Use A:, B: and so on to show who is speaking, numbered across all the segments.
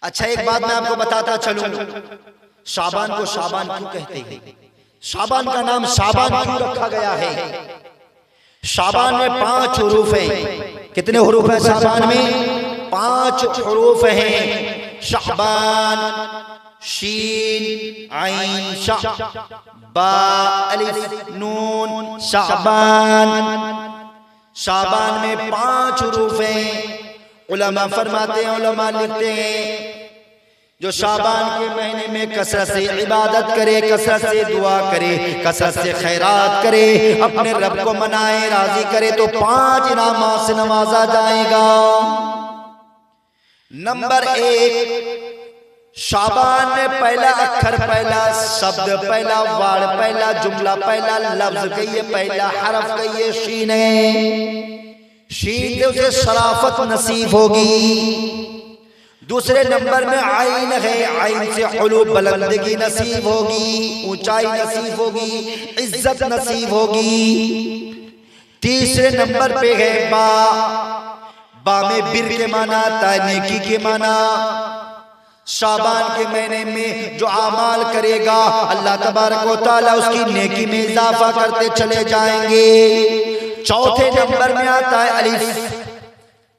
A: अच्छा, एक बात मैं आपको बताता चलूं, शाबान को शाबान क्यों कहते हैं? शाबान का नाम शाबान क्यों रखा गया है? शाबान में 5 हुरूफ हैं। कितने हुरूफ हैं शाबान में? 5 हुरूफ हैं। शाबान, शीन, आइन, शा, बा, अलिफ, नून, शाबान। शाबान में 5 हुरूफ हैं। उलमा फरमाते हैं, उलमा लिखते हैं, जो शाबान के महीने में कसरत से इबादत करे, कसरत से दुआ करे, कसरत से खैरात करे, अपने रब को मनाए, राजी करे, तो 5 इनामात से नवाजा जाएगा। नंबर 1, शाबान में पहला अक्षर, पहला शब्द, पहला वार, पहला जुमला, पहला लफ्ज कहिए, पहला हरफ कहिए शीन है। शीन से उसे शराफत नसीब होगी। दूसरे नंबर में आइन है, आइन से उलू बुलंदगी नसीब होगी, ऊंचाई नसीब होगी, इज्जत नसीब होगी। तीसरे नंबर पे है बा। बा में बिर के माना आता है, नेकी के माना। शाबान के महीने में जो आमाल करेगा अल्लाह तबारक व तआला उसकी नेकी में इजाफा करते चले जाएंगे। चौथे नंबर में आता है अलिफ।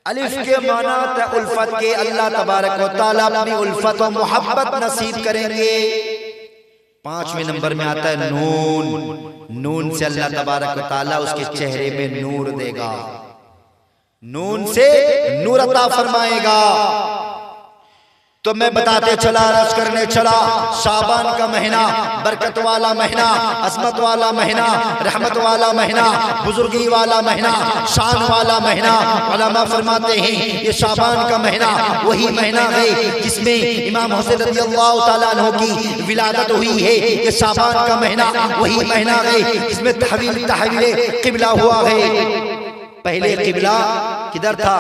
A: अलिफ के माना आता है उल्फत के, अल्लाह तबारक व तआला अपनी उल्फत और मोहब्बत नसीब करेंगे। 5वें नंबर में आता है नून। नून से अल्लाह तबारक व तआला उसके चेहरे में नूर देगा, नून से नूर अता फरमाएगा। तो मैं बताते चला, रस करने चला, शाबान का महीना बरकत वाला महीना, अजमत वाला महीना, रहमत वाला महीना, बुजुर्गी वाला महीना, शान वाला महीना। उलमा फरमाते हैं ये शाबान का महीना वही महीना है जिसमें इमाम हुसैन रज़ियल्लाहु ताला अन्हु की विलादत हुई है। ये शाबान का महीना वही महीना है जिसमें तहवील क़िबला हुआ है। पहले क़िबला किधर था?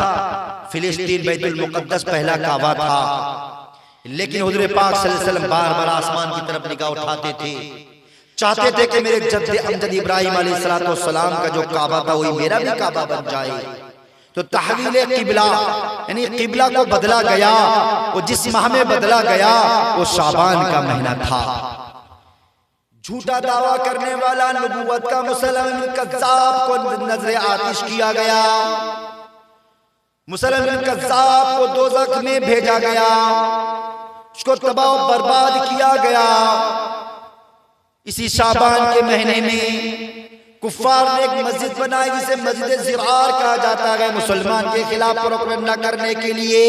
A: फिलिस्तीन, बैतुल मुक़द्दस पहला काबा था। लेकिन हुज़ूर पाक सल्लल्लाहु अलैहि वसल्लम बार बार आसमान की तरफ निगाह उठाते थे, चाहते थे कि मेरे जद्द अमजद इब्राहिम अलैहिस्सलाम का जो काबा था वही मेरा भी काबा बन जाए। तो तहवील क़िबला यानी क़िबला को बदला गया। वो जिस माह में बदला गया वो शाबान का महीना था। झूठा दावा करने वाला नबूवत का मुसलमान कज़्ज़ाब को नजरे आतिश किया गया, मुसलमान कज़्ज़ाब को दोज़ख में भेजा गया, उसको तबाह बर्बाद किया गया। इसी शाबान के महीने में कुफ्फार ने एक मस्जिद बनाई जिसे मस्जिद ज़िरार कहा जाता है, मुसलमान के खिलाफ प्रोपेगेंडा करने के लिए।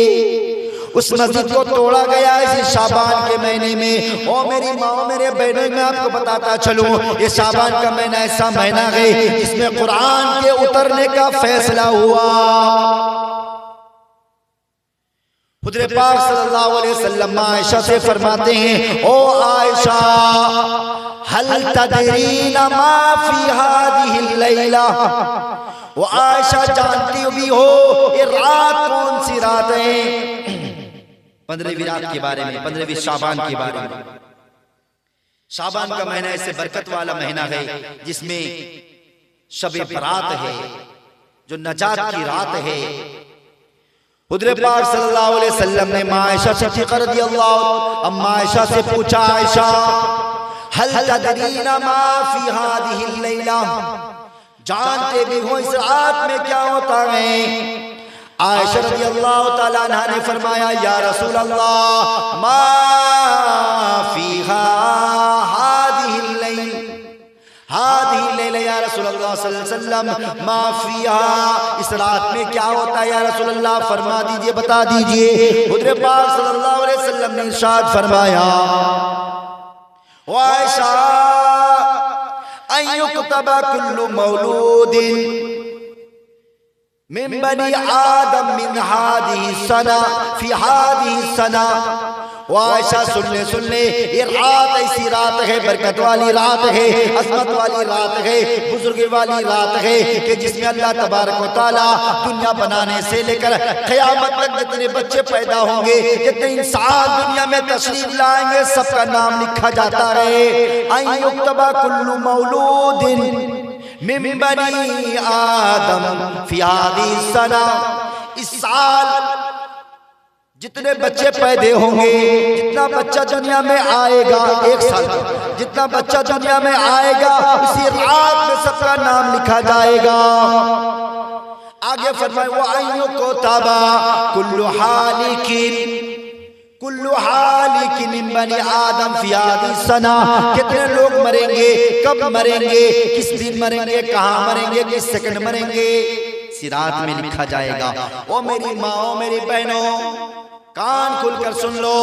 A: उस मस्जिद को तोड़ा गया इसी शाबान के महीने में। और मेरी माँ, मेरे बहनों, मैं आपको बताता चलूं, ये शाबान का महीना ऐसा महीना है जिसमें कुरान के उतरने का फैसला हुआ। हुज़ूर पाक सल्लल्लाहु अलैहि वसल्लम आयशा से फरमाते हैं, ओ आयशा, हल तदरीना मा फी हादिहिल लैला। वो आयशा जानती भी हो ये रात कौन सी रात है? 15वीं रात के बारे में, 15वीं शाबान के बारे में। शाबान का महीना ऐसे बरकत वाला महीना है जिसमें शब बरात है, जो नजात की रात है। हुज़ूर पाक सल्लल्लाहु अलैहि वसल्लम ने आयशा सिद्दीक़ा रज़ियल्लाहु अम्मा आयशा से पूछा, आयशा हल तदरीना मा फी हादिहिल लैला, जानते भी हो इस रात में क्या होता है? आयशा रज़ियल्लाहु ताला अन्हा ने फरमाया, या रसूल अल्लाह, मा फीहा हादिहिल लैल, हादिहिल लैल या रसूल अल्लाह सल्लल्लाहु अलैहि वसल्लम, मा फीहा, इस रात में क्या होता है या रसूल अल्लाह, फरमा दीजिए, बता दीजिए। हुज़ूर पाक सल्लल्लाहु अलैहि वसल्लम ने इरशाद फरमाया, आयशा अय्युक्तबा कुल्लु मौलूदिन मिन बनी आदम मिन हादिही सना फी हादिही सना। आयशा सुन ले, ये रात ऐसी रात है, बरकत वाली रात है, अज़मत वाली रात है, बुजुर्गी वाली रात है कि जिसमें अल्लाह तबारक व तआला दुनिया बनाने से लेकर क़यामत तक जितने बच्चे पैदा होंगे, जितने इंसान दुनिया में तशरीफ लाएंगे, सबका नाम लिखा जाता है। अय्युक्तबा कुल्लु मौलूदिन मिन बनी आदम फी हादिही सना। इस साल जितने बच्चे पैदा होंगे, जितना बच्चा दुनिया में आएगा, 1 साल जितना बच्चा दुनिया में आएगा, उसी रात में सबका नाम लिखा जाएगा। आगे फरमाए वो आइयों को ताबा कुल्लु हालिकिन बनी आदम फी आदि सना। कितने लोग मरेंगे, कब मरेंगे, किस दिन मरेंगे, कहाँ मरेंगे, किस सेकंड मरेंगे, सिरात में लिखा जाएगा। ओ मेरी माँ, ओ मेरी बहनों, कान खुलकर सुन लो।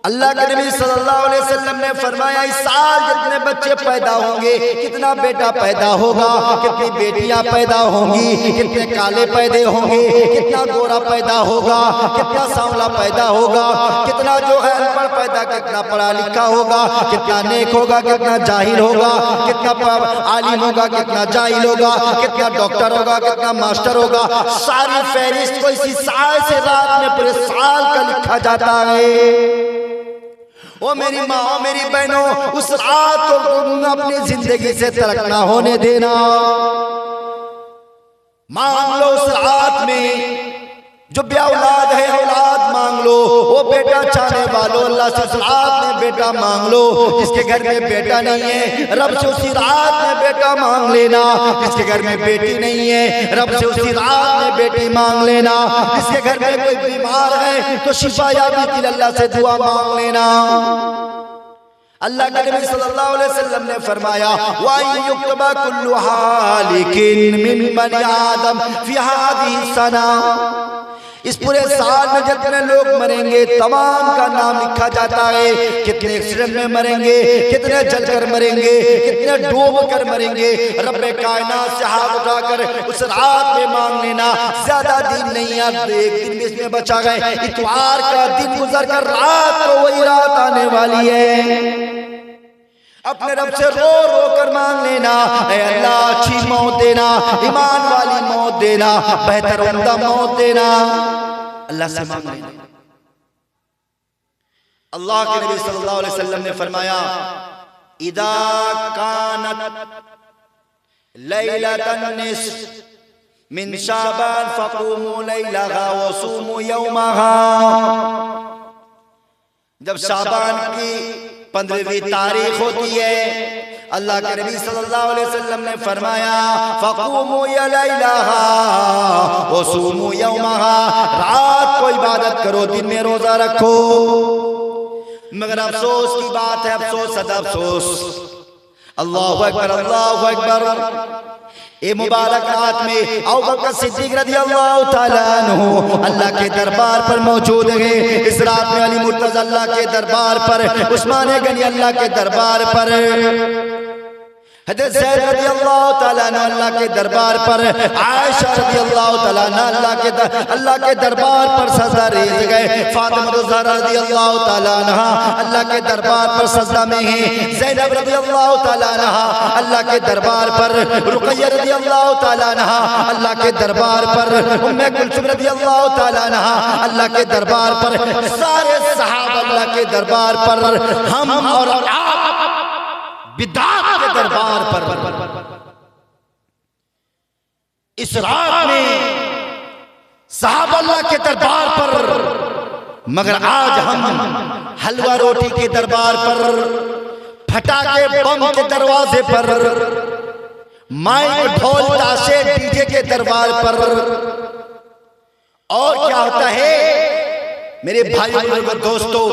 A: अल्लाह के नबी सल्लल्लाहु अलैहि वसल्लम ने फरमाया इस साल जितने बच्चे पैदा होंगे, कितना बेटा पैदा होगा, कितनी बेटियां पैदा होंगी, कितने काले पैदा होंगे, कितना गोरा पैदा होगा, कितना सांवला पैदा होगा, कितना जो है अनपढ़ पैदा, कितना पढ़ा लिखा होगा, कितना नेक होगा, कितना जाहिल होगा, कितना आलिम होगा, कितना जाहिल होगा, कितना डॉक्टर होगा, कितना मास्टर होगा, सारी फहरिस्त को इसी साल से रात में पूरे साल का लिखा जाता है। ओ मेरी माँ, ओ मेरी बहनों, उस रात को अपनी जिंदगी से तर्क ना होने देना। मांग लो उस रात में, जो बे औलाद है औलाद मांग लो, वो बेटा चाहने वालों अल्लाह से उस रात में बेटा मांग लो। जिसके घर में बेटा नहीं है, रब से उसी रात में बेटा मांग लेना। जिसके घर में बेटी नहीं है, रब से उसी रात में बेटी मांग लेना। जिसके घर में कोई बीमार है तो शिफा याबी के लिए अल्लाह से दुआ मांग लेना। अल्लाह के नबी सल्लल्लाहु अलैहि वसल्लम ने फरमाया वा युक्तबा कुल्लु हालिकिन मिन बनी आदम फी हादिही सना। इस पूरे साल में जितने लोग मरेंगे तमाम का नाम लिखा जाता है। कितने एक्सीडेंट में मरेंगे, कितने जलकर मरेंगे, कितने डूब कर मरेंगे। रब्बे कायनात से हाथ उठाकर उस रात में मांग लेना। ज्यादा दिन नहीं, यार 1 दिन भी इसमें बचा गए। इतवार का दिन गुजर कर रात को वही रात आने वाली है। अपने रब से रो रो कर मांग लेना, ऐ अल्लाह अच्छी मौत देना, ईमान वाली मौत देना, बेहतर उम्दा मौत देना। अल्लाह से मांग लेना। अल्लाह के नबी सल्लल्लाहु अलैहि वसल्लम ने फरमाया इदा कानत लैलतन निस्फ मिन शाबान फक़ूमू लैलहा व सूमू यौमहा। जब शाबान की 15वीं तारीख होती है, अल्लाह के नबी सल्लल्लाहु अलैहि वसल्लम ने फरमाया फक़ूमू लैलहा व सूमू यौमहा। रात को इबादत करो, दिन में रोजा रखो। मगर अफसोस की बात है, अफसोस सदा अफसोस। अल्लाहु अकबर, अल्लाहु अकबर। ए मुबारक रात में अबू बकर सिद्दीक रज़ियल्लाहु ताला अन्हु अल्लाह के दरबार पर मौजूद है। इस रात में अली मुर्तज़ा अल्लाह के दरबार पर, उस्मान गनी अल्लाह के दरबार पर, हज़रत ज़ैद रज़ियल्लाहु ताला अन्हा अल्लाह के दरबार पर, आयशा रज़ियल्लाहु ताला अन्हा अल्लाह के दरबार पर सजदा रेज़ गए। फातिमा ज़हरा रज़ियल्लाहु ताला अन्हा अल्लाह के दरबार पर सजदा में है। ज़ैनब रज़ियल्लाहु ताला अन्हा अल्लाह के दरबार पर, रुक़य्या रज़ियल्लाहु ताला अन्हा अल्लाह के दरबार पर, उम्मे कुलसूम रज़ियल्लाहु ताला अन्हा अल्लाह के दरबार पर, सारे सहाबा अल्लाह के दरबार पर, हम और आप बिदात के दरबार पर। इस रात में साहब अल्लाह के दरबार पर, मगर आज हम हलवा रोटी के दरबार पर, फटाके बम के दरवाजे पर, माइक ढोल ताशे डीजे के दरबार पर। और क्या होता है मेरे भाइयों और दोस्तों,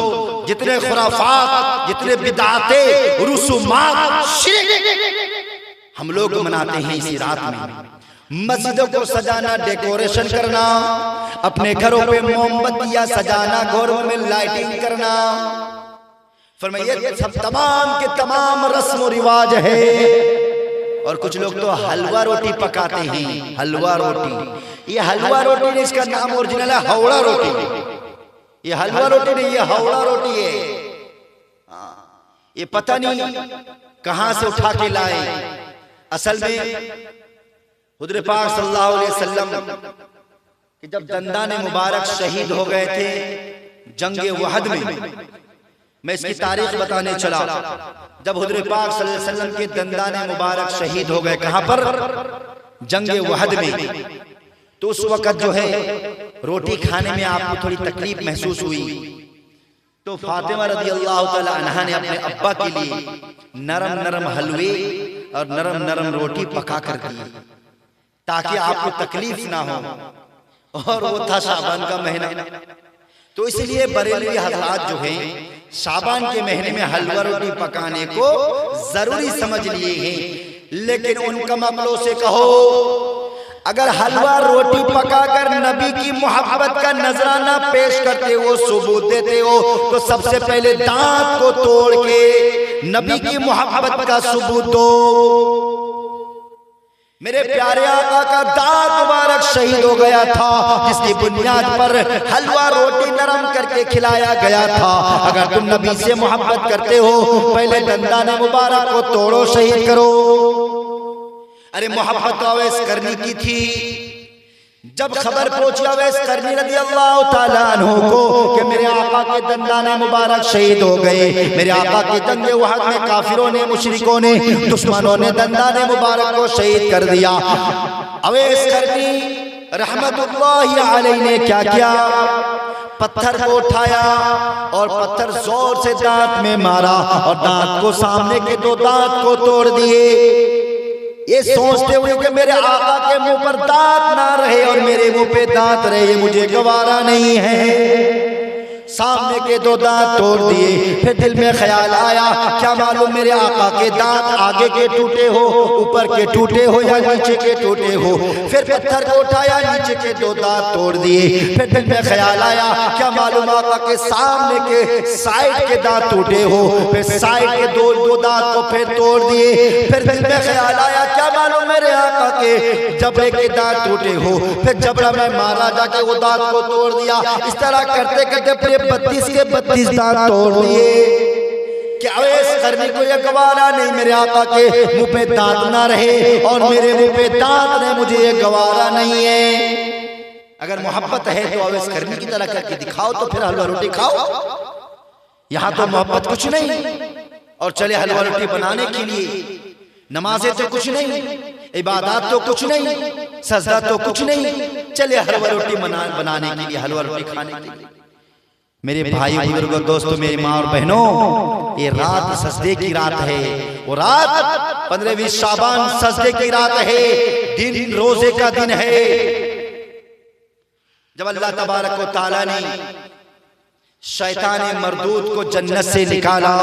A: जितने खुराफात, जितने बिदाते, रुसूमात, शिर्क हम लोग मनाते हैं इसी रात में। मस्जिदों को सजाना, डेकोरेशन करना, अपने घरों पे मोमबत्तियां सजाना, घरों में लाइटिंग करना, फरमाइए सब तमाम के तमाम रस्म और रिवाज है। और कुछ लोग तो हलवा रोटी पकाते हैं। हलवा रोटी, ये हलवा रोटी नहीं, इसका नाम ओरिजिनल है हौड़ा रोटी। ये हलवा रोटी नहीं, ये हौड़ा रोटी है। ये पता नहीं कहां से उठा के लाए। असल में हुज़ूर पाक सल्लल्लाहु अलैहि वसल्लम कि जब दंदाने मुबारक शहीद हो गए थे जंगे वहद में, मैं इसकी तारीख बताने चला। जब हुज़ूर पाक सल्लल्लाहु अलैहि वसल्लम के दंदाने मुबारक शहीद हो गए, कहां पर? जंगे वहद में। तो उस वक्त जो है रोटी खाने में आपको थोड़ी तकलीफ महसूस हुई तो फातिमा रज़ी अल्लाह ताला अन्हा ने अपने अब्बा के लिए नरम नरम हलवे और नरम नरम रोटी पका कर दी ताकि आपको तकलीफ ना हो। और वो था शाबान का महीना, तो इसलिए बरेलवी हजरात जो हैं शाबान के महीने में हलवा रोटी पकाने को जरूरी समझ लिए हैं। लेकिन उन कमअक्लों से कहो, अगर हलवा रोटी पकाकर नबी की मोहब्बत का नजराना पेश करते हो, सबूत देते हो, तो सबसे पहले दांत को तोड़ के नबी की मोहब्बत का सबूत दो। मेरे प्यारे आका का दांत मुबारक शहीद हो गया था, जिसकी बुनियाद पर हलवा रोटी नरम करके खिलाया गया था। अगर तुम नबी से मोहब्बत करते हो, पहले दंदाने मुबारक को तोड़ो, शहीद करो। अरे मोहब्बत अवैस करनी की थी। जब खबर पहुंची अवैस करनी रज़ी अल्लाह ताला अन्हु को कि मेरे आका के दंदाने मुबारक शहीद हो गए, मेरे आका के जंगे उहद में काफिरों ने, मुशरिकों ने, दुश्मनों ने दंदाने मुबारक को शहीद कर दिया। अवैस करनी रहमतुल्लाहि अलैहि ने क्या किया? पत्थर को उठाया और पत्थर जोर से दांत में मारा और दांत को, सामने के दो दांत को तोड़ दिए, ये सोचते हुए कि मेरे आका के मुंह पर दांत ना रहे और मेरे मुंह पे दांत रहे, ये मुझे गवारा नहीं है। सामने के दो दांत तोड़ दिए। फिर दिल में ख्याल आया, क्या मालूम मेरे आका के दांत आगे के टूटे हो, ऊपर के टूटे हो या नीचे के टूटे हो। फिर पत्थर को उठाया, नीचे के दो दांत तोड़ दिए। फिर दिल में ख्याल आया, क्या मालूम आका के सामने के साइड के दांत टूटे हो, फिर साइड के दो दांत को फिर तोड़ दिए। फिर दिल में ख्याल आया, क्या मालूम मेरे आका के जबड़े के दांत टूटे हो, फिर जबड़ा में मारा जाके वो दांत को तोड़ दिया। इस तरह करते करते पूरे 32 के 32 दांत तोड़ दिए। क्या अवैस करने को यह गवारा नहीं मेरे आका के मुंह पे दांत ना रहे और मेरे मुंह पे दांत नहीं, मुझे ये गवारा नहीं है। अगर मोहब्बत है तो अवैस करने की तरह करके दिखाओ, तो फिर हलवा रोटी खाओ। यहाँ तो मोहब्बत कुछ नहीं और चले हलवा रोटी बनाने के लिए। नमाजें तो कुछ नहीं, इबादत तो कुछ नहीं, सजदा तो कुछ नहीं, चले हलवा रोटी बनाने के लिए, हलवा रोटी खाने के लिए। मेरे भाई बुजुर्गों, दोस्तों, मेरी माँ और बहनों, ये रात सजदे की रात है। वो रात 15वीं शाबान सजदे की रात है, दिन रोजे का दिन है। जब अल्लाह तबारक व तआला ने शैतान मरदूद को जन्नत से निकाला,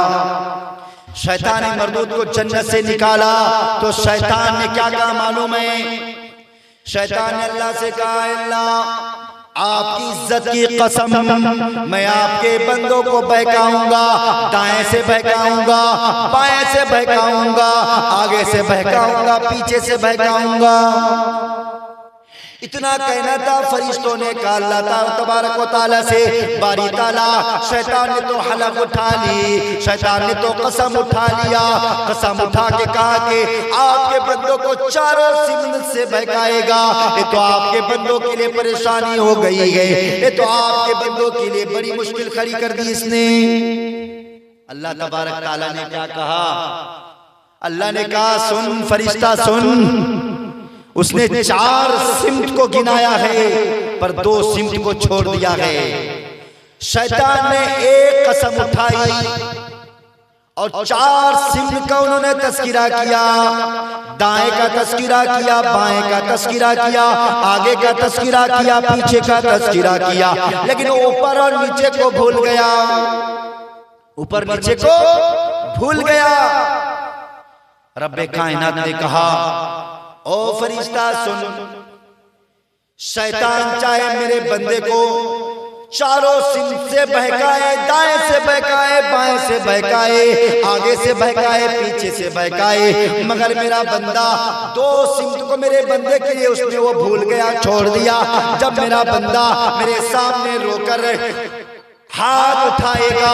A: शैतान मरदूद को जन्नत से निकाला, तो शैतान ने क्या कहा मालूम है? शैतान ने अल्लाह से कहा, अल्लाह आपकी इज्जत की कसम, मैं आपके बंदों को बहकाऊंगा, दाएं से बहकाऊंगा, बाएं से बहकाऊंगा, आगे से बहकाऊंगा, पीछे से बहकाऊंगा। इतना कहना था, फरिश्तों ने कहा अल्लाह तबारक व तआला से, बारी ताला शैतान ने तो हलफ उठा ली, शैतान ने तो कसम उठा लिया, कसम उठा के कहा कि आपके बंदों को चारों सिमत से बहकाएगा। ये तो आपके बंदों के लिए परेशानी हो गई है, ये तो आपके बंदों के लिए बड़ी मुश्किल खड़ी कर दी इसने। अल्लाह तबारक ताला ने क्या कहा? अल्लाह ने कहा, सुन फरिश्ता सुन, उसने 4 सिमत को गिनाया है पर 2 सिमत को छोड़ दिया है। शैतान ने एक कसम उठाई और 4 सिमत का उन्होंने तस्किरा किया, दाएं का तस्किरा किया, बाएं का तस्किरा किया, आगे का तस्किरा किया, पीछे का तस्किरा किया, लेकिन ऊपर और नीचे को भूल गया, ऊपर नीचे को भूल गया। रब्बे कायनात ने कहा, ओ फरिश्ता सुन, शैतान चाहे मेरे बंदे को चारों सिमत से बहकाए, दाएं से बहकाए, बाएं से बहकाए, आगे से बहकाए, पीछे से बहकाए, मगर मेरा बंदा 2 सिमत को मेरे बंदे के लिए उसने वो भूल गया, छोड़ दिया। जब मेरा बंदा मेरे सामने रोकर हाथ उठाएगा,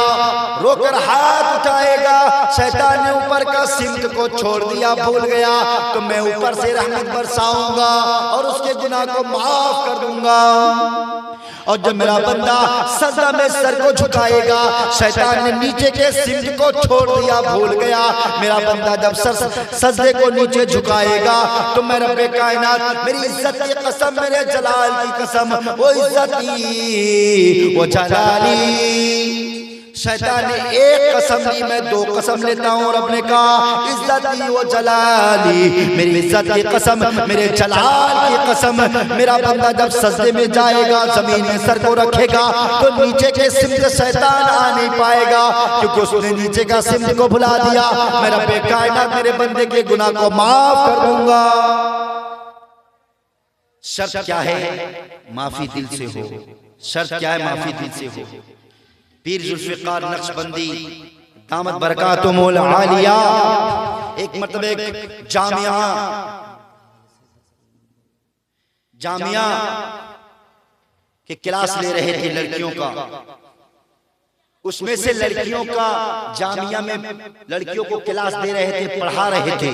A: रो रोकर हाथ उठाएगा, शैतान ने ऊपर का सिमत को छोड़ दिया, भूल गया, तो मैं ऊपर से रहमत बरसाऊंगा और उसके गुनाह को माफ कर दूंगा। और जब मेरा बंदा सजदा में सर को झुकाएगा, शैतान ने नीचे के सिमत को छोड़ दिया, भूल गया, मेरा बंदा जब सजदे को नीचे झुकाएगा तो मैं रब्बे कायनात, मेरी इज्जत की कसम, मेरे जलाल की कसम, वो इज्जती वो जलाली। शैतान ने एक कसम ली, मैं दो कसम लेता हूँ। रब ने कहा इज्जती वो जलाली, मेरी इज्जत की कसम, मेरे जलाल की कसम, मेरा बंदा जब सजदे में जाएगा, जमीन में सर को रखेगा तो नीचे के सिमत शैतान आ नहीं पाएगा, क्योंकि उसने नीचे का सिमत को भुला दिया। मैं रब्बे कायनात मेरे बंदे के गुनाह को माफ कर दूंगा। शर्त क्या है? माफी दिल से हो। शर्त क्या है? माफी दिल से हो। पीर जुल्फ़िकार नक्शबंदी दामत बरकातुहुल आलिया एक मतलब एक जामिया के क्लास ले रहे थे लड़कियों का। उसमें से लड़कियों का जामिया में लड़कियों को क्लास दे रहे थे, पढ़ा रहे थे।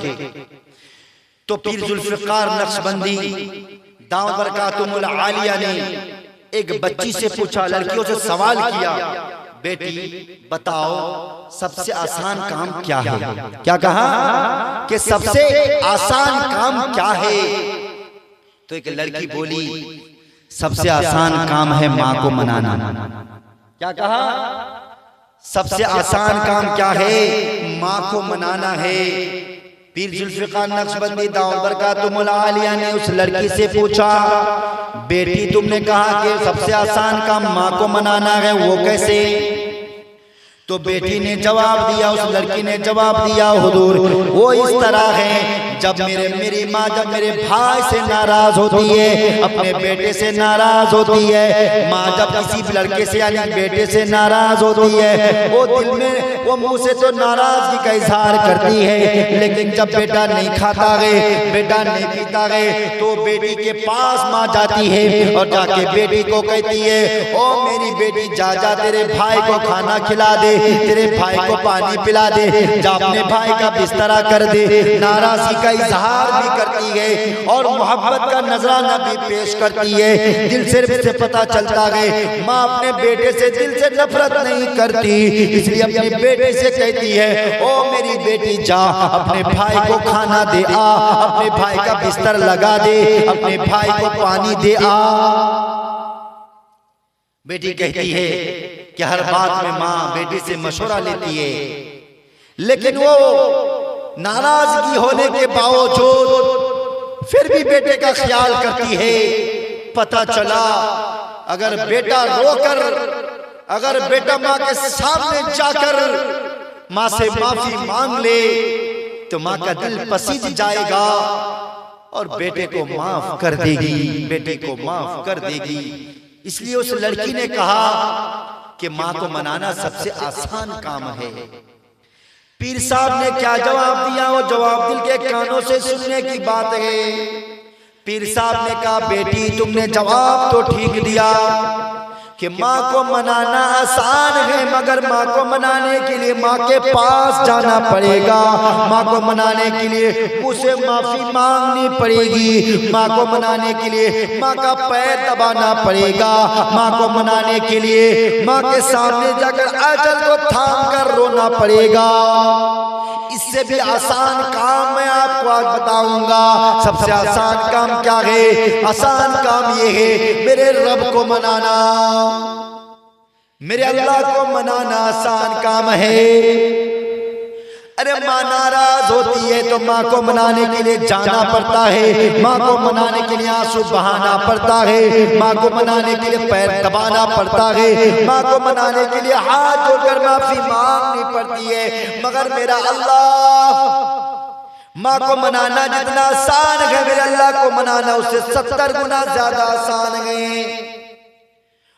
A: तो पीर जुल्फ़िकार नक्शबंदी दामत बरकातुहुल आलिया ने एक बच्ची से पूछा, लड़कियों से सवाल किया, बेटी बताओ सबसे आसान काम क्या है? क्या कहा कि सबसे आसान काम क्या है? तो एक लड़की बोली सबसे आसान काम है माँ को मनाना। क्या कहा? सबसे आसान काम क्या है? माँ को मनाना है। पीर जुल्फ़िकार नक्शबंदी दामत बरकातुहुल आलिया ने उस लड़की से पूछा, बेटी तुमने कहा कि सबसे आसान काम माँ को मनाना है, वो कैसे? तो बेटी ने जवाब दिया, उस लड़की ने जवाब दिया, हुजूर वो इस तरह है, जब मेरी माँ जब मेरे भाई से नाराज होती है, अपने बेटे से नाराज होती है, माँ जब किसी लड़के से यानी बेटे से नाराज होती है, वो दिल में वो मुंह से तो नाराजगी का इजहार करती है, लेकिन जब बेटा नहीं खाता गए, बेटा नहीं पीता गए, तो बेटी के पास माँ जाती है और जाके बेटी को कहती है, ओ मेरी बेटी जा जा तेरे भाई को खाना खिला दे, तेरे भाई को पानी पिला दे, जा अपने भाई का बिस्तरा कर दे। नाराजगी का इजहार भी करती है और मोहब्बत का नजराना भी पेश करती है। दिल से पता चलता है माँ अपने बेटे से दिल से नफरत नहीं करती, इसलिए अपने बेटे से कहती है, ओ मेरी बेटी जा अपने भाई को खाना दे आ, अपने भाई का बिस्तर लगा दे, अपने भाई को पानी दे आ। बेटी कहती है कि हर बात में माँ बेटी से मशवरा लेती है, लेकिन वो नाराजगी होने के बावजूद फिर भी बेटे का ख्याल करती है। पता चला अगर बेटा रोकर, अगर बेटा माँ के सामने जाकर माँ से माफी मांग ले तो माँ का दिल पसीज जाएगा और बेटे को माफ कर देगी, बेटे को माफ कर देगी। इसलिए उस लड़की ने कहा कि माँ को मनाना सबसे आसान काम है। पीर साहब ने क्या जवाब दिया? वो जवाब दिल के कानों से सुनने की बात है। पीर साहब ने कहा, बेटी तुमने जवाब तो ठीक दिया कि माँ को मनाना आसान है, मगर माँ को मनाने के लिए माँ के पास जाना पड़ेगा, माँ को मनाने के लिए उसे माफी मांगनी पड़ेगी, माँ को मनाने के लिए माँ का पैर दबाना पड़ेगा, माँ को मनाने के लिए माँ के सामने जाकर आंचल को थाम कर रोना पड़ेगा। इससे भी आसान काम मैं आपको आज बताऊंगा। सबसे आसान काम क्या है? आसान काम ये है मेरे रब को मनाना, मेरे अल्लाह को मनाना आसान काम है। अरे माँ नाराज होती है तो माँ को मनाने के लिए जाना पड़ता है, माँ को मनाने के लिए आंसू बहाना पड़ता है, माँ को मनाने के लिए पैर दबाना पड़ता है, माँ को मनाने के लिए हाथ जोड़कर माफी मांगनी पड़ती है। मगर मेरा अल्लाह, माँ को मनाना जितना आसान है, मेरे अल्लाह को मनाना उससे 70 गुना ज्यादा आसान है।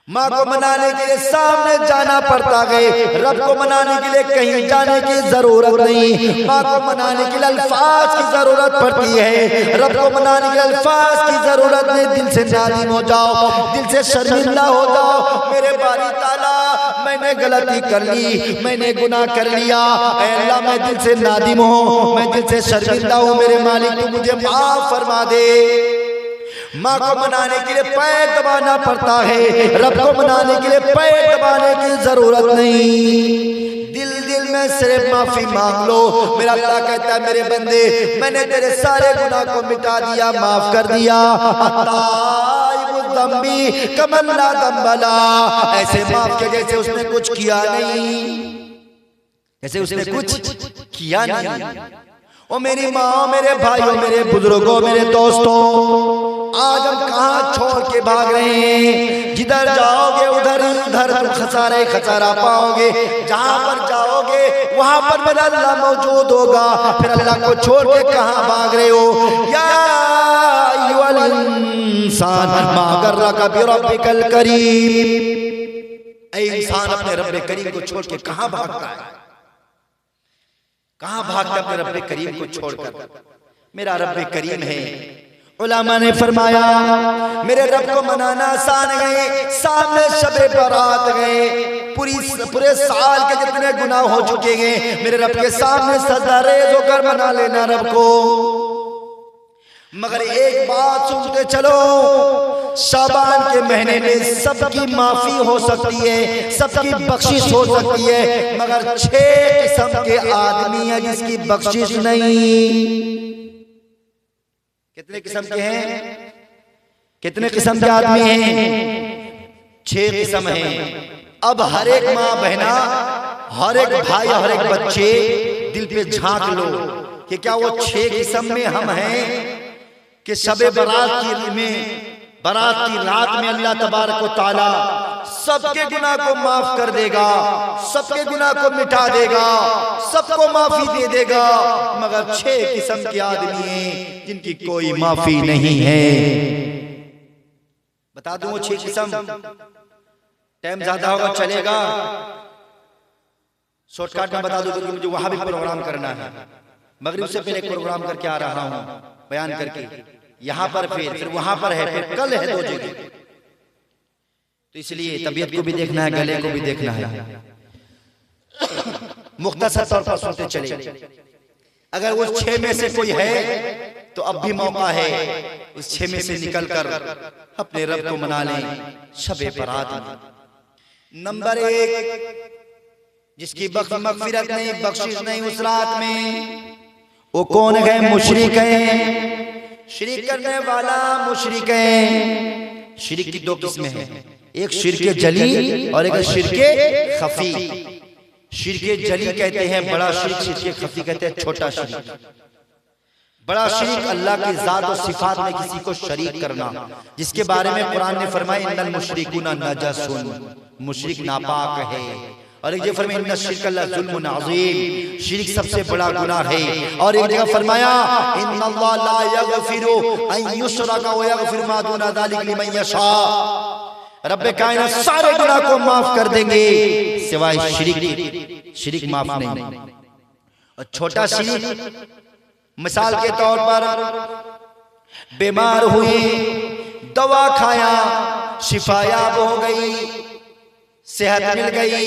A: माँ को मनाने के लिए सामने जाना पड़ता है, रब को मनाने के लिए कहीं जाने की जरूरत नहीं। माँ को मनाने के लिए अल्फाज की जरूरत पड़ती है, रब को मनाने के लिए अल्फाज की जरूरत नहीं। दिल से नादिम हो जाओ, दिल से शर्मिंदा हो जाओ, मेरे बारी ताला मैंने गलती कर ली, मैंने गुनाह कर लिया, ऐ अल्लाह मैं दिल से नादिम हूँ, मैं दिल से शर्मिंदा हूँ, मेरे मालिक तू मुझे माफ फरमा दे। माँ को मनाने के लिए पैर दबाना पड़ता है, रब को मनाने के लिए पैर दबाने की जरूरत नहीं। दिल दिल में सिर्फ माफी मांग लो। मेरा अल्लाह कहता है मेरे बंदे मैंने तेरे सारे गुनाह को मिटा दिया, माफ कर दिया। कमल्ला दम्बला, ऐसे माफ के जैसे उसने कुछ किया नहीं, जैसे उसने कुछ किया नहीं। ओ मेरी माँ, मेरे भाइयों, मेरे बुजुर्गों, मेरे दोस्तों, आज हम कहाँ छोड़ के भाग रहे हैं? जिधर जाओगे उधर उधर खसारे खसारा पाओगे। जहाँ पर जाओगे वहाँ पर मेरा अल्लाह मौजूद होगा। फिर अल्लाह को छोड़ के कहाँ भाग रहे हो? या अय्युहल इंसान मा गर्रका बिरब्बिकल करीम, ऐ इंसान अपने रब्बे करीम को छोड़ के कहाँ भागता है? कहाँ भागता अपने रब्बे करीम को छोड़कर? मेरा रब्बे करीम है। उलमा ने फरमाया मेरे रब को मनाना आसान गए, सामने शबे बारात गए, पूरे साल के जितने गुनाह हो चुके हैं मेरे रब के सामने सजदा रेज़ होकर मना लेना रब को। मगर एक बात सुनते चलो, शाबान के महीने में सबकी माफी हो सकती है, सबकी बख्शिश हो सकती है, मगर 6 किस्म के आदमी हैं जिसकी बख्शिश नहीं। कितने किस्म के हैं? कितने किस्म के आदमी हैं? 6 किस्म हैं। अब हर एक माँ बहना, हर एक भाई, हर एक बच्चे दिल पे झांक लो कि क्या वो 6 किस्म में हम हैं कि शबे बारात की रात में अल्लाह तबारक व तआला सबके गुनाह को माफ कर देगा, सबके गुनाह को मिटा देगा, सबको माफी दे देगा, मगर 6 किस्म के आदमी हैं जिनकी कोई माफी नहीं है। बता दूं वो 6 किस्म? टाइम ज्यादा होगा चलेगा, शॉर्टकट में बता दूं क्योंकि मुझे वहां भी प्रोग्राम करना है। मगरिब से पहले प्रोग्राम करके आ रहा हूं बयान करके, यहाँ पर फिर वहां पर है, फिर कल है 2 जगह, तो इसलिए तबीयत को भी देखना है, गले को भी देखना है। मुख्तसर तौर पर सुनते चले। अगर वो 6 में से कोई है तो अब भी मौका है, उस 6 में से निकलकर अपने रब को मना लें शबे बारात में। नंबर 1, जिसकी मग़फ़िरत नहीं, बख्शिश नहीं उस रात में, वो कौन है? मुशरिक है। शिरक करने वाला मुशरिक है। शिरक की 2 किस्में हैं, एक शिरक जली और एक शिरक खफी। शिरक जली कहते हैं बड़ा शिरक, शिरक खफी कहते हैं छोटा शिरक। बड़ा शिरक अल्लाह की ज़ात और सिफात में किसी को शरीक करना, जिसके बारे में कुरान ने फरमाया इन्नल मुशरिकूना नजसून, मुशरिक नापाक है। और एक जगह फरमाया इन्ना शिरक लज़ुल्मुन अज़ीम, शिरक सबसे बड़ा गुनाह है। और एक जगह फरमाया इन्नल्लाह ला यग़फिरु अन युशरका व यग़फिरु मा दूना ज़ालिका लिमन यशा, रब्बे कायनात सारे गुनाह को माफ कर देंगे सिवाय शिरक। शिरक माफ नहीं। और छोटा शिरक, मिसाल के तौर पर बीमार हुए, दवा खाया, शिफायाब हो गई, सेहत मिल गई,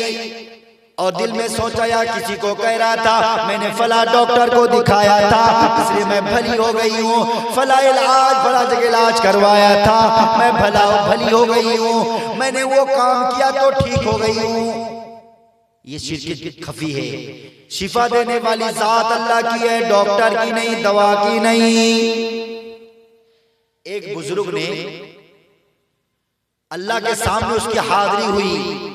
A: और दिल में सोचा या किसी को कह रहा था मैंने फला डॉक्टर को दिखाया था इसलिए मैं भली हो गई हूँ, फला इलाज फला जगह इलाज करवाया था मैं भली हो गई हूँ, मैंने वो काम किया तो ठीक हो गई हूँ। ये शिरक खफी है। शिफा देने वाली जात अल्लाह की है, डॉक्टर की नहीं, दवा की नहीं। एक बुजुर्ग ने अल्लाह के सामने उसकी हाजिरी हुई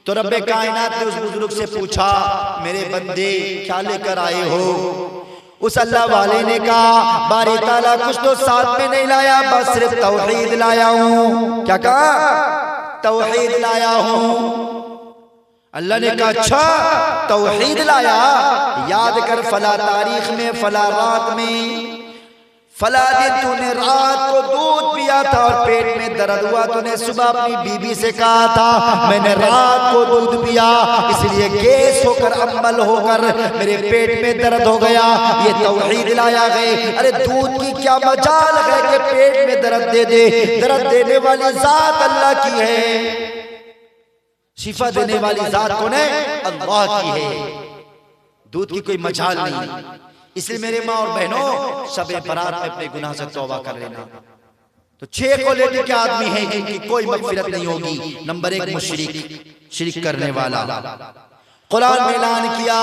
A: तो रब्बे कायनात ने उस बुजुर्ग से पूछा मेरे बंदे क्या लेकर आए हो? उस अल्लाह वाले ने कहा बारी ताला कुछ तो साथ में नहीं लाया, बस सिर्फ तौहीद लाया हूँ। क्या कहा? तौहीद लाया हूँ। अल्लाह ने कहा अच्छा तौहीद लाया, याद कर फला तारीख में, फला रात में, फला दिन तूने रात को दूध पिया था और पेट में दर्द हुआ, तूने सुबह अपनी बीबी से कहा था मैंने रात को दूध पिया इसलिए गैस होकर अम्बल होकर मेरे पेट में दर्द हो गया, ये तौहीद लाया गए। अरे दूध की क्या मजाल है कि पेट में दर्द दे दे, दर्द देने वाली जात अल्लाह की है। शिफा देने वाली जात कौन है? अल्लाह की है, दूध की कोई मजाल नहीं। इसलिए मेरे माँ और बहनों, शबे बरात में अपने गुनाह से तौबा कर लेना। तो 6 क्वालिटी के आदमी हैं जिनकी कोई मगफिरत नहीं होगी। नंबर 1 मुशरिक, शिरक करने वाला। कुरान में ऐलान किया,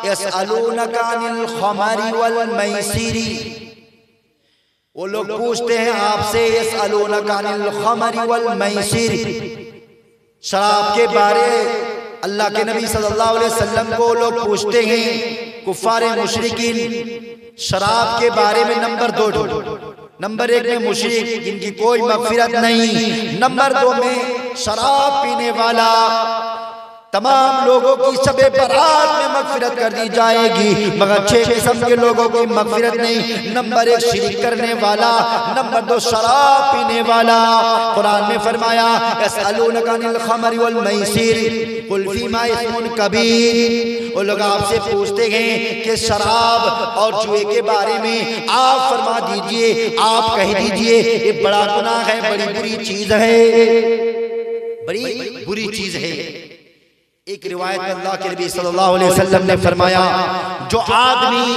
A: यसअलूनका अनिल खमरी वल मैसिरी, वो लोग पूछते हैं आपसे, यसअलूनका अनिल खमरी वल मैसिर, शराब के बारे। अल्लाह के नबी सल्लल्लाहु अलैहि वसल्लम को लोग पूछते हैं, कुफ्फार मुशरिकीन शराब के बारे में। नंबर 2, नंबर 1 में मुशरिक जिनकी कोई मगफिरत नहीं। नंबर 2 में शराब पीने वाला। तमाम लोगों की शबे बरात में मगफिरत कर दी जाएगी, मगर 6 किस्म के लोगों की मगफिरत नहीं। नंबर 1 शिरक करने वाला, नंबर 2 शराब पीने वाला। कुरान में फरमाया, यसअलूनका अनिल खमरि वल मैसिर कुल फीमा इस्मुन कबीर, वो लोग आपसे पूछते हैं कि शराब और जुए के बारे में आप फरमा दीजिए, आप कह दीजिए ये बड़ा गुनाह है, बड़ी बुरी चीज है, बड़ी बुरी चीज है। एक रिवायत में अल्लाह के नबी सल्लल्लाहु अलैहि वसल्लम ने फरमाया, जो आदमी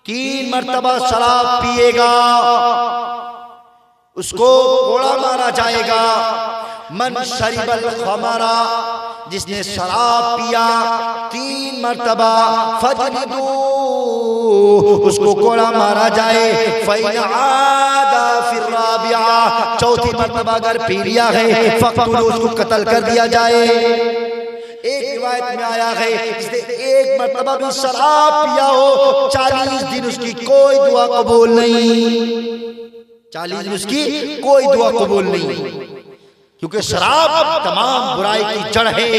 A: 3 मरतबा शराब पिएगा उसको कोड़ा मारा जाएगा। मन शरिबल खमरा, जिसने शराब पिया 3 मरतबा, फजलिदू, उसको कोड़ा मारा जाए। फइन आदा फिर राबिया, 4थी मरतबा अगर पी लिया है, फक्तुलू, उसको कत्ल कर दिया जाए। एक रिवायत में आया है, जिसने 1 मरतबा भी शराब पिया हो, 40 दिन उसकी कोई दुआ कबूल नहीं। 40 दिन उसकी कोई दुआ कबूल नहीं, क्योंकि शराब तमाम बुराई की जड़ है,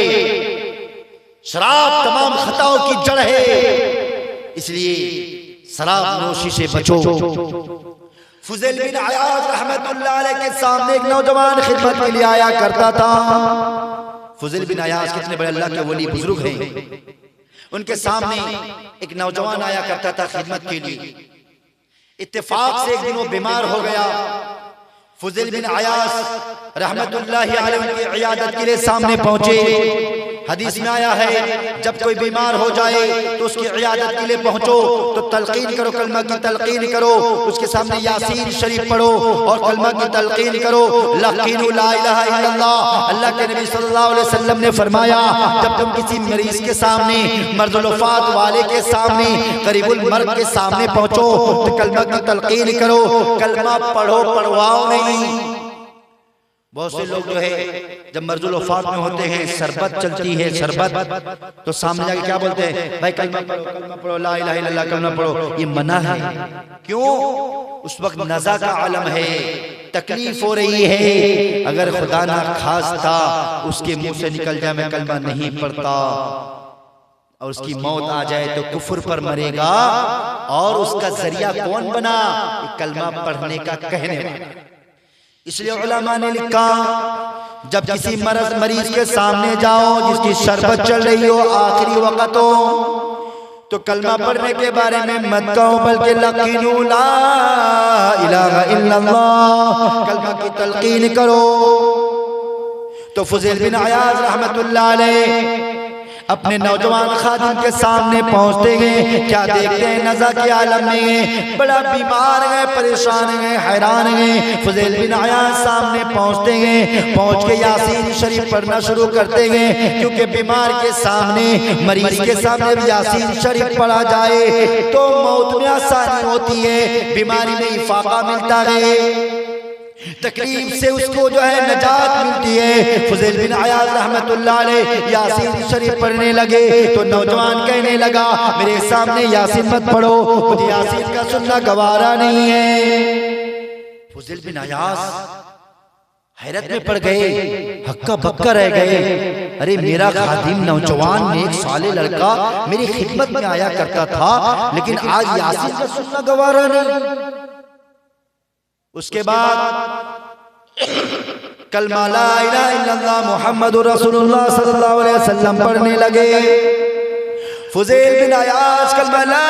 A: शराब तमाम खताओं की जड़ है। इसलिए शराब नोशी से बचो। फुज़ैल बिन अयाज़ रहमतुल्लाह अलैह के सामने एक नौजवान खिदमत के लिए आया करता था। फुज़ैल बिन अयाज़ कितने बड़े अल्लाह के वली बुजुर्ग हैं। उनके सामने एक नौजवान आया करता था खिदमत के लिए। इत्तेफाक से एक दिन वो बीमार हो गया। फुज़ैल बिन अयाज़ रहमतुल्लाहि अलैह उनकी इयादत के लिए सामने पहुंचे। हदीस में आया है, जब कोई बीमार हो जाए तो उसकी इयादत के लिए पहुंचो तो तलकीन करो, कलमा की तलकीन करो, उसके सामने यासीन शरीफ पढ़ो और कलमा की तलकीन करो। लकीनु ला इलाहा इल्लल्लाह। अल्लाह के नबी सल्लल्लाहु अलैहि वसल्लम ने फरमाया, जब तुम किसी मरीज के सामने, मर्दुल वफात वाले के सामने, करीबुल मर्द के सामने पहुंचो तो कलमा की तलकीन करो, कलमा पढ़ो, पढ़वाओ नहीं। बहुत से लोग जो है जब मर्जुल वफात में होते हैं, शरबत चलती है, शरबत, तो सामने जाके क्या बोलते हैं, भाई कलमा पढ़ो, ला इलाहा इल्लल्लाह कलमा पढ़ो। ये मना है। क्यों? उस वक्त नज़ा का आलम है, तकलीफ हो रही है। अगर खुदा ना खास्ता उसके मुंह से निकल जाए मैं कलमा नहीं पढ़ता और उसकी मौत आ जाए तो कुफर पर मरेगा, और उसका जरिया कौन बना? कलमा पढ़ने का कहने वाला। इसलिए उलमा ने लिखा, जब किसी मरीज के सामने जाओ जिसकी शरबत चल रही हो, आखिरी वक्त हो, तो कलमा पढ़ने के बारे में मत कहो, बल्कि लकीनु ला इलाहा इल्लल्लाह, कलमा की तलकीन करो। तो फुज़ैल बिन अयाज़ रहमतुल्लाह अलैह अपने नौजवान खादिम के सामने पहुंचते हैं, क्या देखते हैं? नज़ा के आलम में बड़ा बीमार है, परेशान है, हैरान है। फुज़ैल बिन अयाज़ सामने पहुंचते हैं, पहुंच के यासीन शरीफ पढ़ना शुरू करते हैं, क्योंकि बीमार के सामने, मरीज के सामने भी यासीन शरीफ पढ़ा जाए तो मौत में आसानी होती है, बीमारी में इफाका मिलता है, तकलीफ से उसको जो है नजात मिलती है। फुज़ैल बिन अयाज़ रहमतुल्लाह अलैह यासीन शरीफ पढ़ने लगे तो नौजवान कहने लगा, मेरे सामने यासीन मत पढ़ो, मुझे यासीन का सुनना गवारा नहीं है। फुज़ैल बिन अयाज़ हैरत में पड़ गए, हक्का बक्का रह गए। अरे मेरा खादिम नौजवान नेक साले लड़का मेरी खिदमत में आया करता था, लेकिन आज यासीन का सुनना गवारा नहीं। उसके बाद कलमा ला इलाहा इल्लल्लाह मुहम्मदुर रसूलुल्लाह सल्लल्लाहु अलैहि वसल्लम पढ़ने लगे। फुज़ैल बिन अयाज़ कलमा ला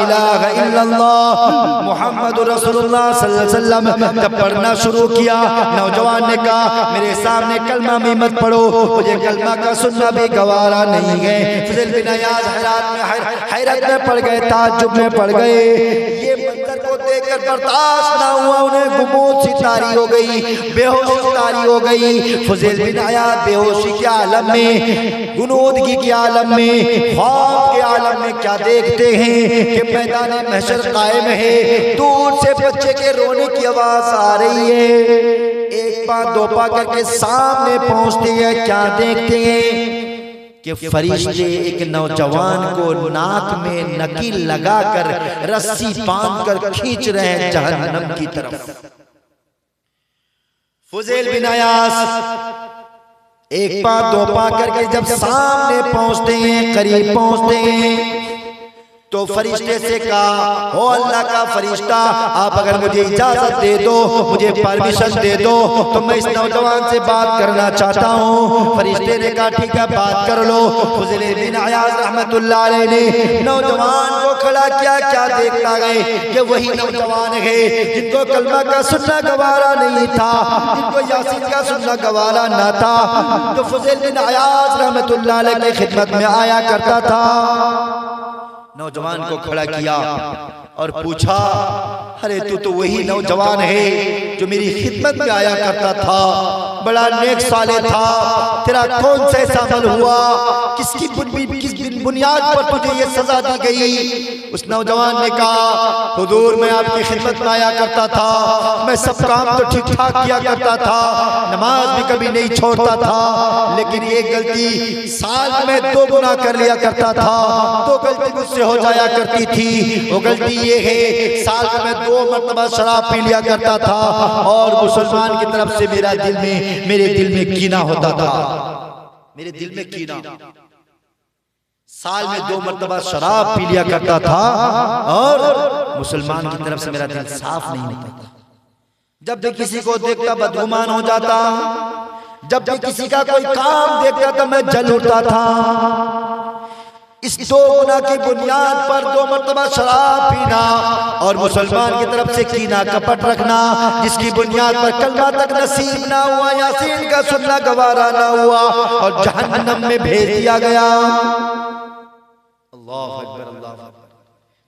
A: इलाहा इल्लल्लाह मुहम्मदुर रसूलुल्लाह सल्लल्लाहु अलैहि वसल्लम जब पढ़ना शुरू किया, नौजवान ने कहा मेरे सामने कलमा भी मत पढ़ो, मुझे कलमा का सुनना भी गवारा नहीं है। फज़ल बिन अयाज़ हैरत में पड़ गए, ताज्जुब में पड़ गए। ये मंजर को देखकर बर्दाश्त ना हुआ, उन्हें गुमूद सी तारी हो गई, बेहोशी तारी हो गई। फज़ल बिन अयाज़ बेहोशी के आलम में, गुनूदगी के आलम में, ख्वाब के आलम में क्या देखते हैं कि मैदान महशर कायम है, दूर से बच्चे के रोने की आवाज आ रही है। एक पा दो पा करके सामने पहुंचते हैं, क्या देखते हैं कि फरिश्ते एक नौजवान को नाक में नकील लगाकर रस्सी बांधकर खींच रहे हैं जहन्नम की तरफ। फज़ल बिन अयाज़ एक पा दो पा करके जब सामने पहुंचते हैं, करीब पहुंचते हैं, तो फरिश्ते से कहा, ओ अल्लाह का फरिश्ता, आप अगर मुझे इजाजत दे दो, मुझे परमिशन दे दो, तो मैं इस नौजवान से बात करना चाहता हूँ। फरिश्ते ने कहा ठीक है, बात कर लो। फज़ल बिन अयाज़ रहमतुल्लाह अलैह ने नौजवान को खड़ा किया। क्या देखता गए कि वही नौजवान है जिनको कलमा का सुनना गवारा नहीं था, जिनको यासीन का सुनना गवारा ना था, तो फज़ल बिन अयाज़ रहमतुल्लाह अलैह की खिदमत में आया करता था। नौजवान को खड़ा किया और पूछा, अरे तू तो वही नौजवान है जो मेरी खिदमत में आया करता था, बड़ा नेक साले था, तेरा कौन सा ऐसा अमल हुआ, किस बुनियाद पर तुझे ये सजा दी गई? उस नौजवान ने कहा, हुजूर मैं आपकी खिदमत में आया करता था, मैं सब काम तो ठीक ठाक किया करता था, नमाज भी कभी नहीं छोड़ता था, लेकिन एक गलती साल में 2 गुना कर लिया करता था, 2 गलती मुझसे हो जाया करती थी। वो गलती ये है, साल में 2 मरतबा शराब पी लिया करता था और मुसलमान की तरफ से मेरे दिल में कीना होता था, मेरे दिल में कीना। साल में 2 मरतबा शराब पी लिया करता था और मुसलमान की तरफ से मेरा दिल साफ नहीं होता। जब भी किसी को देखता बदगुमान हो जाता, जब भी किसी का कोई काम देखता तो मैं जल उठता था। इस 2 गुना की बुनियाद पर 2 मरतबा शराब पीना और मुसलमान की तरफ से कीना कपट रखना, जिसकी बुनियाद पर कलमा तक नसीब ना हुआ, यासीन का सुनना गवारा ना हुआ और जहन्नम में भेज दिया गया। अल्लाह अकबर, अल्लाह अकबर।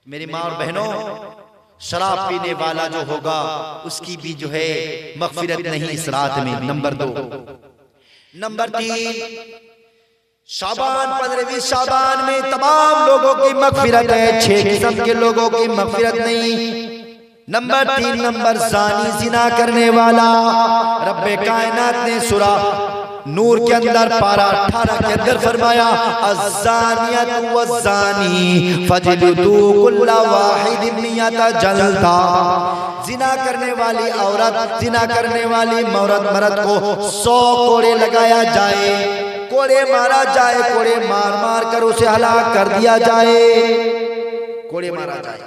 A: मेरी माँ और बहनों, शराब पीने वाला जो होगा उसकी भी जो है मगफिरत नहीं इस रात में। नंबर 2। नंबर 3, शाबान 15वीं शाबान में तमाम लोगों की मगफिरत है, 6 किस्म के लोगों की मगफिरत नहीं। नंबर 3 नंबर ज़ानी, जिना करने वाला। रब्बे कायनात ने सूरा नूर के अंदर पारा 18 के अंदर फरमाया, अज़्ज़ानियतु वज़्ज़ानी फजलिदू कुल्ला वाहिदिन मियता जल्दा। जिना करने वाली औरत, जिना करने वाली मर्द को 100 कोड़े लगाया जाए, कोड़े मारा जाए, कोड़े मार मार कर उसे हलाक कर दिया जाए, कोड़े मारा जाए।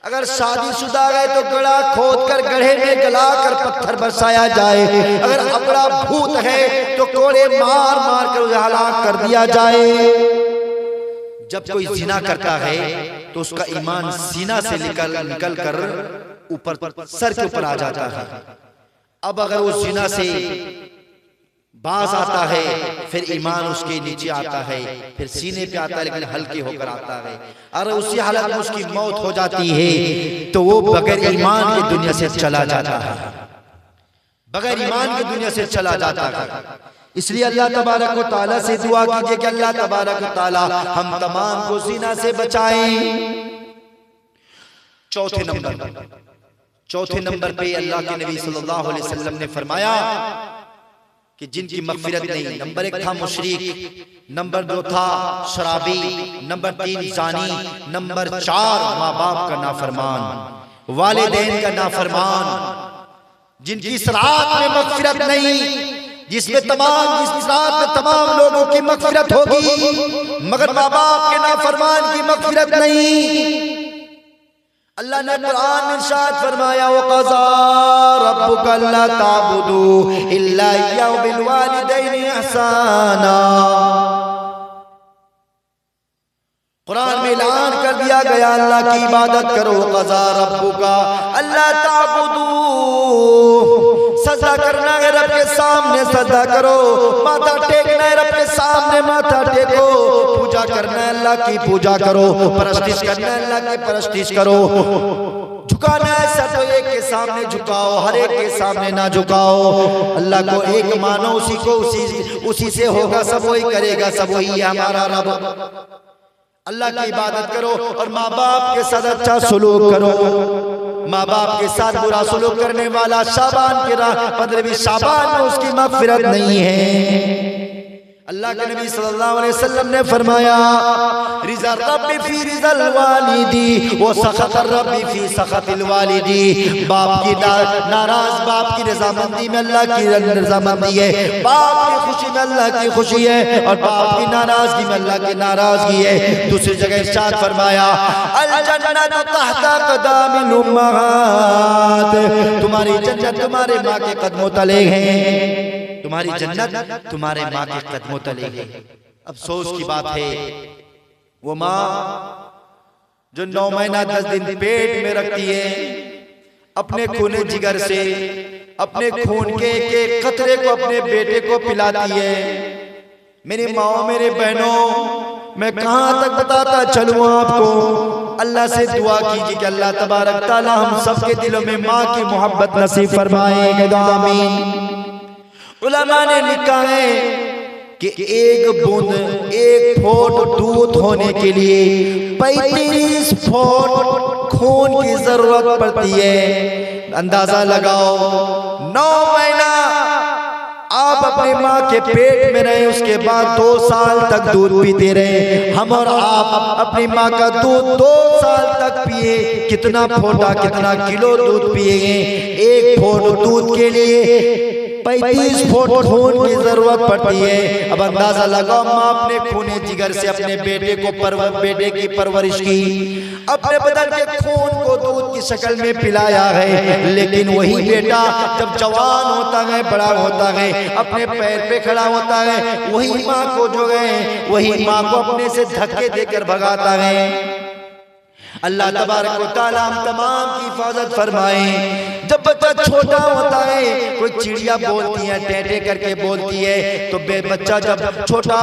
A: अगर शादीशुदा है तो गड़ा खोद कर गड्ढे में गला कर पत्थर बरसाया जाए, अगर अपना भूत है तो कोड़े मार मार कर उसे हलाक कर दिया जाए। जब कोई जिना करता है तो उसका ईमान सीना से निकल कर ऊपर सर के ऊपर आ जाता है। अब अगर वो जिना से बाज आता है, फिर ईमान उसके नीचे आता है, फिर सीने पे आता है लेकिन हल्के होकर आता है। अगर उसी हालत में उसकी मौत हो जाती है तो वो बगैर ईमान की दुनिया से चला जाता है, बगैर ईमान की दुनिया से चला जाता है। इसलिए अल्लाह तबारक व तआला से दुआ कीजिए कि अल्लाह तबारक व तआला हम तमाम को ज़िना से बचाएं। चौथे नंबर पे अल्लाह के नबी सल्लल्लाहु अलैहि वसल्लम ने फरमाया कि जिनकी मगफिरत नहीं। नंबर 1 था मुशरिक, नंबर 2 था शराबी, नंबर 3 ज़ानी, नंबर 4 माँ बाप का नाफरमान, वालिदैन का नाफरमान। जिनकी इस रात में मगफिरत नहीं, जिस रात में तमाम लोगों की मगफिरत होगी मगर माँ बाप के नाफरमान की मगफिरत नहीं। अल्लाह ने कुरान में इरशाद फरमाया, वक़ज़ा रब्बुका अल्ला ताबुदू इल्ला इय्याहु व बिल वालिदैनि ihसाना। कुरान में ऐलान कर दिया दिया गया अल्लाह की इबादत करो। क़ज़ा रब्बुका अल्ला ताबुदू, सजदा करना है रब के सामने सजदा करो, माथा टेकना है रब के सामने माथा टेको, पूजा करना है अल्लाह की पूजा करो, परस्तिश करना है अल्लाह की परस्तिश करो, झुकाना है सर तो एक के सामने झुकाओ, हर एक के सामने ना झुकाओ। अल्लाह को एक मानो, उसी से होगा, सब वही करेगा, सब वही है हमारा रब। अल्लाह की इबादत करो और माँ बाप के साथ अच्छा सुलूक करो। माँ बाप के साथ बुरा सुलूक करने वाला शाबान के 15वीं शाबान में उसकी मग़फ़िरत नहीं है। अल्लाह के नबी सल्लल्लाहु अलैहि वसल्लम ने फरमाया, रिज़ा रब्बी फी रिज़ल वालिदी व सख़त रब्बी फी सख़तिल वालिदी। बाप की नाराज बाप की रज़ामंदी में अल्लाह की रज़ामंदी है, बाप की खुशी में अल्लाह की खुशी है, और बाप की नाराजगी में अल्लाह की नाराजगी है। दूसरी जगह इरशाद फरमाया, अल जन्नतु तहता क़दामिल उम्महात, तुम्हारी जन्नत तुम्हारे माँ के कदमों तले है, तुम्हारी जन्नत तुम्हारे माँ के कदमों तले है। अफसोस की बात है वो माँ जो 9 महीना 10 दिन पेट में रखती है, अपने खूने जिगर से अपने खून के एक कतरे को अपने बेटे को पिलाती है। मेरी माँ मेरे बहनों, मैं कहाँ तक बताता चलूँ आपको। अल्लाह से दुआ कीजिए कि अल्लाह तबारक तआला हम सबके दिलों में माँ की मोहब्बत नसीब फरमाए, आमीन। उलमा ने लिखा है कि एक बूंद, एक फोट दूध होने के लिए 35 फोट खून की जरूरत पड़ती है। अंदाजा लगाओ, 9 महीना आप अपने माँ के पेट में रहे, उसके बाद 2 साल तक दूध पीते रहे। हम और आप अपनी माँ का दूध 2 साल तक पिए, कितना फोटा कितना किलो दूध पिएंगे। एक फोट दूध के लिए 35 फोट खून की जरूरत पड़ती है। अब अंदाजा लगाओ, माँ अपने खूने जिगर से अपने बेटे की परवरिश की, अपने बदन के खून को दूध की शक्ल में पिलाया है। लेकिन वही बेटा जब जवान होता है, बड़ा होता है, अपने पैर पे खड़ा होता है, वही माँ को जो है, वही माँ को अपने से धक्के देकर भगाता है। अल्लाह तबारक व तआला हम तमाम की हिफाजत फरमाए। जब बच्चा छोटा होता है, कोई चिड़िया बोलती है, टेटे करके बोलती है, तो बच्चा जब छोटा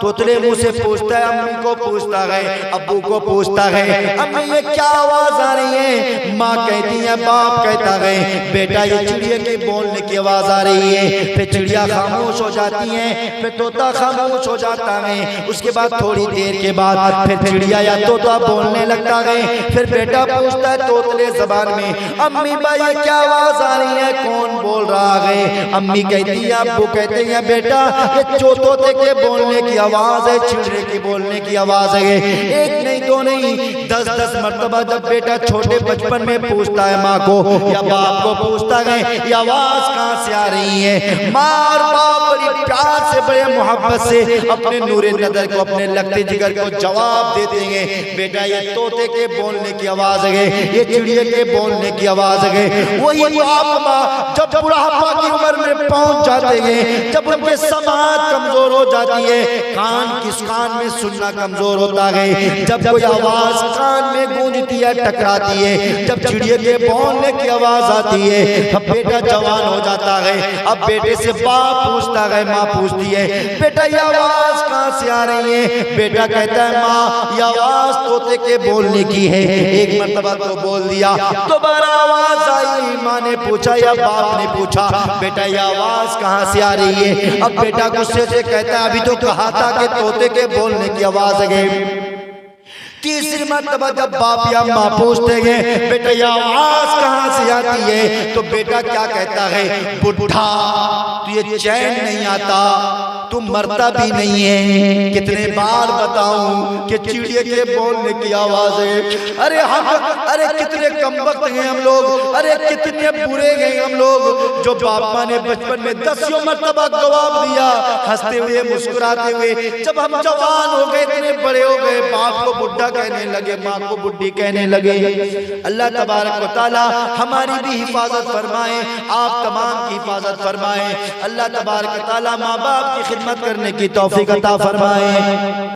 A: तोतले मुंह से पूछता है, अम्मी को पूछता है, अब्बू को पूछता है, अम्मी ये क्या आवाज आ रही है? माँ कहती है, बाप कहता है, बेटा ये चिड़िया के बोलने की आवाज आ रही है। फिर चिड़िया खामोश हो जाती है, फिर तोता खामोश हो जाता है। उसके बाद थोड़ी देर के बाद फिर चिड़िया या तोता बोलने लगता है। फिर बेटा पूछता है तोतले जबान में, अम्मी भाई ये क्या आवाज आ रही है, कौन बोल रहा है? अम्मी कहती है, अब्बू कहते हैं, बेटा ये तोते के बोलने की आवाज है, चिड़िया की बोलने की आवाज है। एक नहीं दो नहीं 10-10 मरतबा जब बेटा छोटे बचपन में पूछता है माँ को या बाप को पूछता है, ये आवाज कहाँ से आ रही है? माँ और बाप बड़ी प्यार से, बड़े मोहब्बत से अपने नूरे नजर को, अपने लगते जिगर को जवाब देते हैं, बेटा ये तोते के बोलने की आवाज है, ये चिड़िया के बोलने की आवाज है। वही बाप माँ जब बुढ़ापा की उम्र में पहुंच जाते हैं, जब उनके समाज कमजोर हो जाती है, कान में सुनना कमजोर होता है, जब कोई आवाज कान में गूंजती है, टकराती है, जब चिड़िया के बोलने की आवाज आती है, तब बेटा जवान हो जाता है। अब बेटे से बाप पूछता है, माँ पूछती है, बेटा ये आवाज कहाँ से आ रही है? बेटा कहता है, माँ ये आवाज तोते के बोलने की है। एक मर्तबा तो बोल दिया, दोबारा आवाज आई, माँ ने पूछा या बाप ने पूछा, बेटा ये आवाज कहाँ से आ रही है? अब बेटा गुस्से से कहता है, अभी तो कहा था कि तोते के बोलने की आवाज है। तीसरी मर्तबा जब बाप या माँ पूछते हैं, बेटा ये आवाज कहाँ से आती है? तो बेटा क्या कहता है, बुढ़ा तुझे चैन नहीं आता, तू मरता भी नहीं है। कितने बार बताऊं कि चिड़िया के बोलने की आवाज है। अरे कितने कमबख्त हैं हम लोग, अरे कितने बुरे हैं हम लोग, जो बाप माँ ने बचपन में 10 मरतबा जवाब दिया, हंसते हुए मुस्कुराते हुए। जब हम जवान हो गए, इतने बड़े हो गए, बाप को बुढ़ा कहने लगे, माँ को बुढ़ी कहने लगे। अल्लाह तबारक व तआला हमारी भी हिफाजत फरमाए, आप तमाम की हिफाजत फरमाए। अल्लाह तबारक व तआला माँ बाप की खिदमत करने की तौफीक अता फरमाए।